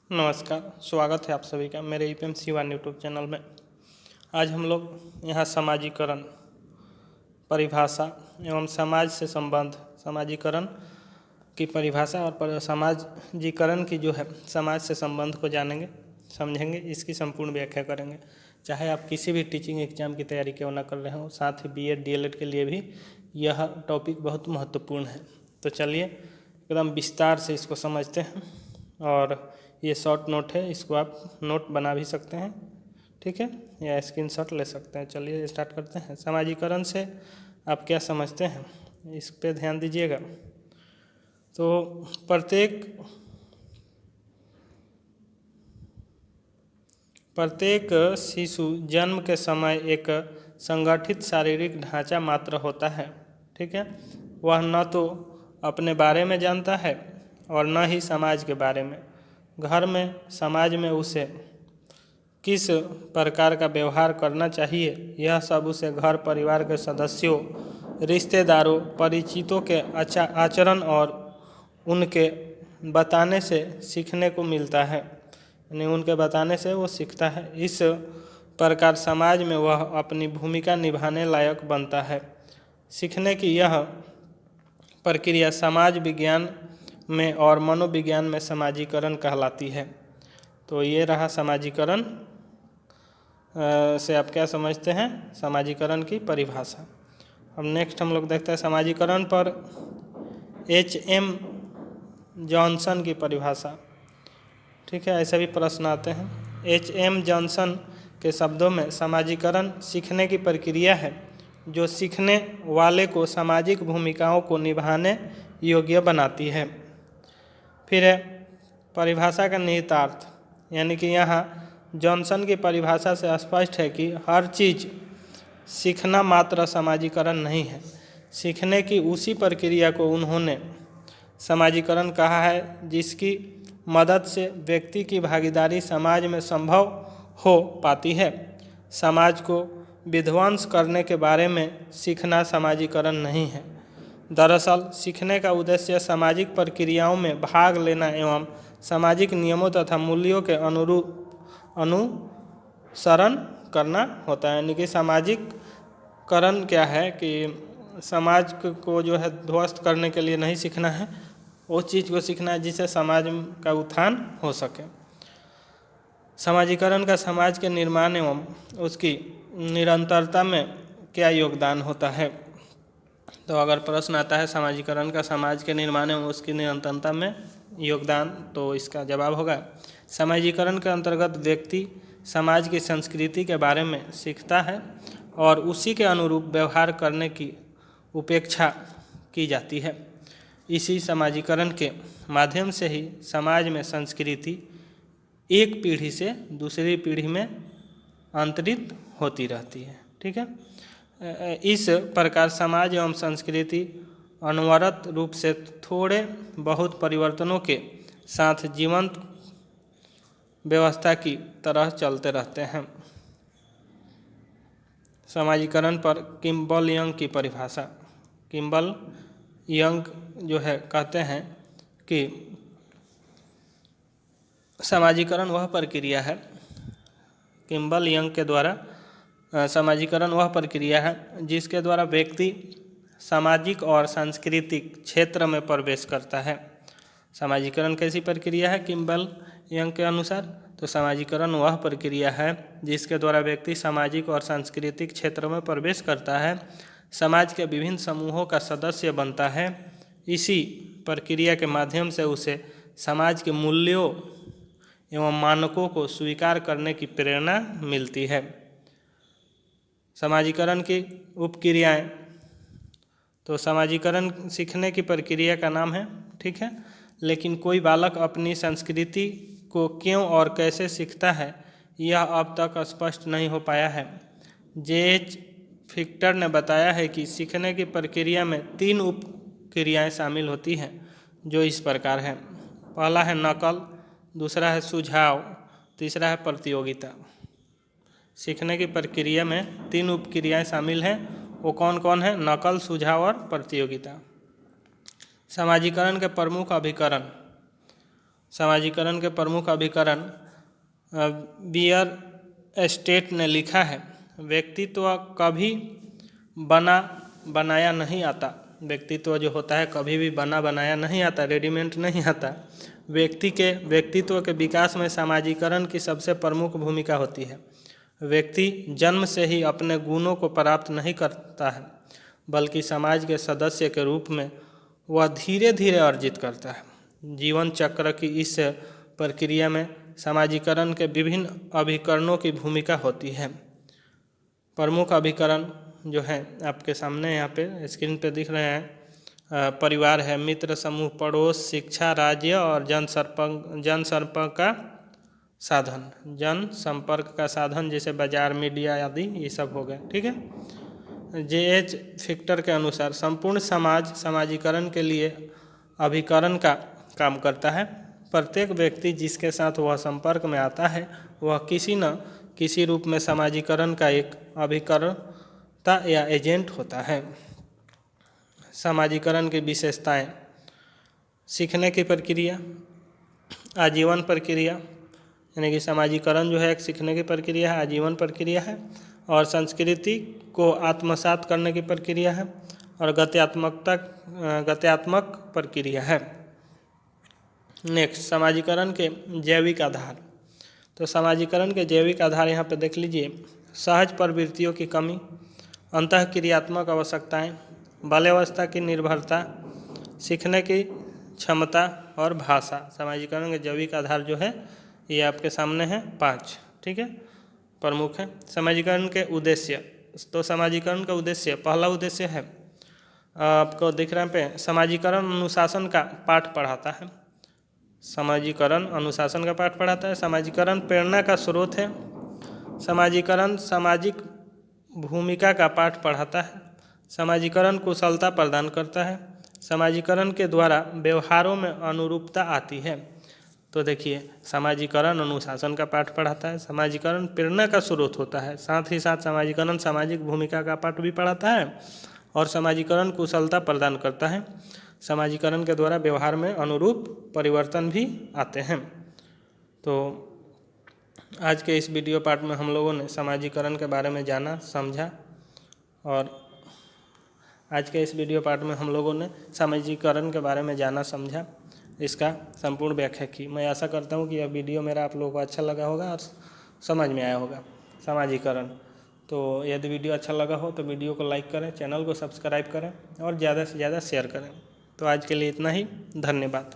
नमस्कार, स्वागत है आप सभी का मेरे ईपीएम सिवान यूट्यूब चैनल में। आज हम लोग यहाँ समाजीकरण, परिभाषा एवं समाज से संबंध, समाजीकरण की परिभाषा और समाजीकरण की जो है समाज से संबंध को जानेंगे, समझेंगे, इसकी संपूर्ण व्याख्या करेंगे। चाहे आप किसी भी टीचिंग एग्जाम की तैयारी क्यों ना कर रहे हो, साथ ही बीएड डीएलएड के लिए भी यह टॉपिक बहुत महत्वपूर्ण है। तो चलिए एकदम विस्तार से इसको समझते हैं। और ये शॉर्ट नोट है, इसको आप नोट बना भी सकते हैं, ठीक है, या स्क्रीनशॉट ले सकते हैं। चलिए स्टार्ट करते हैं। समाजीकरण से आप क्या समझते हैं, इस पे ध्यान दीजिएगा। तो प्रत्येक शिशु जन्म के समय एक संगठित शारीरिक ढांचा मात्र होता है, ठीक है। वह न तो अपने बारे में जानता है और न ही समाज के बारे में। घर में, समाज में उसे किस प्रकार का व्यवहार करना चाहिए, यह सब उसे घर परिवार के सदस्यों, रिश्तेदारों, परिचितों के आचरण और उनके बताने से सीखने को मिलता है। यानी उनके बताने से वो सीखता है। इस प्रकार समाज में वह अपनी भूमिका निभाने लायक बनता है। सीखने की यह प्रक्रिया समाज विज्ञान में और मनोविज्ञान में समाजीकरण कहलाती है। तो ये रहा समाजीकरण से आप क्या समझते हैं, समाजीकरण की परिभाषा। अब नेक्स्ट हम लोग देखते हैं समाजीकरण पर H.M. जॉनसन की परिभाषा, ठीक है। ऐसे भी प्रश्न आते हैं। H.M. जॉनसन के शब्दों में समाजीकरण सीखने की प्रक्रिया है जो सीखने वाले को सामाजिक भूमिकाओं को निभाने योग्य बनाती है। फिर है परिभाषा का निहितार्थ, यानी कि यहाँ जॉनसन की परिभाषा से स्पष्ट है कि हर चीज़ सीखना मात्र समाजीकरण नहीं है। सीखने की उसी प्रक्रिया को उन्होंने समाजीकरण कहा है जिसकी मदद से व्यक्ति की भागीदारी समाज में संभव हो पाती है। समाज को विध्वंस करने के बारे में सीखना समाजीकरण नहीं है। दरअसल सीखने का उद्देश्य सामाजिक प्रक्रियाओं में भाग लेना एवं सामाजिक नियमों तथा मूल्यों के अनुसरण करना होता है। यानी कि सामाजिकरण क्या है कि समाज को जो है ध्वस्त करने के लिए नहीं सीखना है, वो चीज़ को सीखना है जिससे समाज का उत्थान हो सके। समाजीकरण का समाज के निर्माण एवं उसकी निरंतरता में क्या योगदान होता है। तो अगर प्रश्न आता है समाजीकरण का समाज के निर्माण एवं उसकी निरंतरता में योगदान, तो इसका जवाब होगा समाजीकरण के अंतर्गत व्यक्ति समाज की संस्कृति के बारे में सीखता है और उसी के अनुरूप व्यवहार करने की उपेक्षा की जाती है। इसी समाजीकरण के माध्यम से ही समाज में संस्कृति एक पीढ़ी से दूसरी पीढ़ी में अंतरित होती रहती है, ठीक है। इस प्रकार समाज एवं संस्कृति अनवरत रूप से थोड़े बहुत परिवर्तनों के साथ जीवंत व्यवस्था की तरह चलते रहते हैं। समाजीकरण पर किम्बल यंग की परिभाषा। किम्बल यंग जो है कहते हैं कि समाजीकरण वह प्रक्रिया है, किम्बल यंग के द्वारा समाजीकरण वह प्रक्रिया है जिसके द्वारा व्यक्ति सामाजिक और सांस्कृतिक क्षेत्र में प्रवेश करता है। समाजीकरण कैसी प्रक्रिया है किम्बल यंग के अनुसार? तो समाजीकरण वह प्रक्रिया है जिसके द्वारा व्यक्ति सामाजिक और सांस्कृतिक क्षेत्र में प्रवेश करता है, समाज के विभिन्न समूहों का सदस्य बनता है। इसी प्रक्रिया के माध्यम से उसे समाज के मूल्यों एवं मानकों को स्वीकार करने की प्रेरणा मिलती है। समाजीकरण की उपक्रियाएं, तो समाजीकरण सीखने की प्रक्रिया का नाम है, ठीक है। लेकिन कोई बालक अपनी संस्कृति को क्यों और कैसे सीखता है, यह अब तक स्पष्ट नहीं हो पाया है। J.H. फिक्टर ने बताया है कि सीखने की प्रक्रिया में 3 उपक्रियाएं शामिल होती हैं जो इस प्रकार हैं। पहला है नकल, दूसरा है सुझाव, तीसरा है प्रतियोगिता। सीखने की प्रक्रिया में 3 उपक्रियाएं शामिल हैं, वो कौन कौन है? नकल, सुझाव और प्रतियोगिता। समाजीकरण के प्रमुख अभिकरण समाजीकरण के प्रमुख अभिकरण बियर स्टेट ने लिखा है, व्यक्तित्व कभी बनाया नहीं आता। व्यक्तित्व जो होता है कभी भी बनाया नहीं आता, रेडीमेड नहीं आता। व्यक्तित्व के विकास में समाजीकरण की सबसे प्रमुख भूमिका होती है। व्यक्ति जन्म से ही अपने गुणों को प्राप्त नहीं करता है, बल्कि समाज के सदस्य के रूप में वह धीरे धीरे अर्जित करता है। जीवन चक्र की इस प्रक्रिया में समाजीकरण के विभिन्न अभिकरणों की भूमिका होती है। प्रमुख अभिकरण जो है आपके सामने यहाँ पे स्क्रीन पे दिख रहे हैं। परिवार है, मित्र समूह, पड़ोस, शिक्षा, राज्य और जनसंपर्क का साधन। जनसंपर्क का साधन जैसे बाजार, मीडिया आदि ये सब हो गए। ठीक है। J.H. फिक्टर के अनुसार संपूर्ण समाज समाजीकरण के लिए अभिकरण का काम करता है। प्रत्येक व्यक्ति जिसके साथ वह संपर्क में आता है वह किसी न किसी रूप में समाजीकरण का एक अभिकर्ता या एजेंट होता है। समाजीकरण की विशेषताएं: सीखने की प्रक्रिया, आजीवन प्रक्रिया, यानी कि समाजीकरण जो है एक सीखने की प्रक्रिया है, आजीवन प्रक्रिया है। और संस्कृति को आत्मसात करने की प्रक्रिया है और गत्यात्मक प्रक्रिया है। नेक्स्ट, समाजीकरण के जैविक आधार। तो समाजीकरण के जैविक आधार यहाँ पे देख लीजिए। सहज प्रवृत्तियों की कमी, अंतःक्रियात्मक आवश्यकताएं, बाल्यावस्था की निर्भरता, सीखने की क्षमता और भाषा। समाजीकरण के जैविक आधार जो है ये आपके सामने है 5। ठीक है, प्रमुख है। समाजीकरण के उद्देश्य। तो समाजीकरण का उद्देश्य, पहला उद्देश्य है आपको दिख रहा है पे, समाजीकरण अनुशासन का पाठ पढ़ाता है। समाजीकरण अनुशासन का पाठ पढ़ाता है। समाजीकरण प्रेरणा का स्रोत है। समाजीकरण सामाजिक भूमिका का पाठ पढ़ाता है। समाजीकरण कुशलता प्रदान करता है। समाजीकरण के द्वारा व्यवहारों में अनुरूपता आती है। तो देखिए, समाजीकरण अनुशासन का पाठ पढ़ाता है, समाजीकरण प्रेरणा का स्रोत होता है, साथ ही साथ समाजीकरण सामाजिक भूमिका का पाठ भी पढ़ाता है और समाजीकरण कुशलता प्रदान करता है। समाजीकरण के द्वारा व्यवहार में अनुरूप परिवर्तन भी आते हैं। तो आज के इस वीडियो पार्ट में हम लोगों ने समाजीकरण के बारे में जाना समझा और आज के इस वीडियो पार्ट में हम लोगों ने समाजीकरण के बारे में जाना समझा, इसका संपूर्ण व्याख्या की। मैं आशा करता हूँ कि यह वीडियो मेरा आप लोगों को अच्छा लगा होगा और समझ में आया होगा समाजीकरण। तो यदि वीडियो अच्छा लगा हो तो वीडियो को लाइक करें, चैनल को सब्सक्राइब करें और ज़्यादा से ज़्यादा शेयर करें। तो आज के लिए इतना ही, धन्यवाद।